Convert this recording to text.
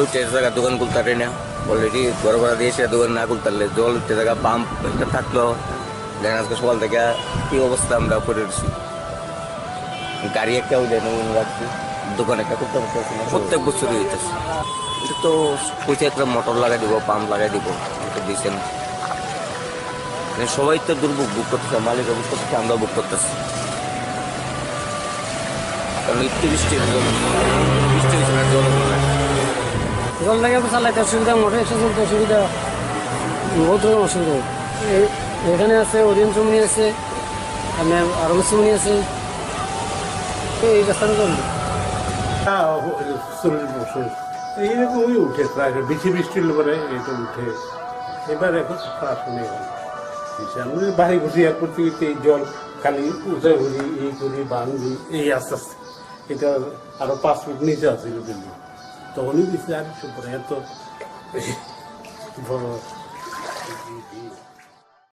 উঠে জায়গা দোকান খুলতে না অলরেডি ঘর ভাড়া দিয়ে সে দোকান না খুলতে জল উঠতে জায়গা পাম্প একটা থাকলো দেখেন আজকে সকাল থেকে কি অবস্থা আমরা করে উঠছি গাড়ি একটাও দেয় না রাখছি দোকান একটা করতে পারতেছি না প্রত্যেক বছরই হইতেছে এটা তো পয়সা একটা মোটর লাগাই দিব পাম্প লাগাই দিব এটা দিচ্ছেন সবাই তো দুর্ভোগ বুক করতেছে মালিকরা বুক করতেছে আমরা বুক করতেছি কারণ একটু বৃষ্টি বৃষ্টি হয়েছে না জল লাগে চালাইতে অসুবিধা মোটর এসে চলতে অসুবিধা বহুত রকম অসুবিধা এখানে আছে ওরিয়ন চুমনি আছে আপনার আরো চুমনি আছে এই রাস্তাটা চলবে এইরকমই উঠে প্রায় বেশি বৃষ্টি হলে পরে এটা উঠে এবার এখন আসলে আমি বাড়ি ঘুষি এক করতে গিয়ে এই জল খালি উঠে ঘুরি এই করি বাঙি এই আস্তে আস্তে এটা আরো 5 ফুট নিচে আছে বিল্ডিং তখনই দিচ্ছে আর পরে এত বড়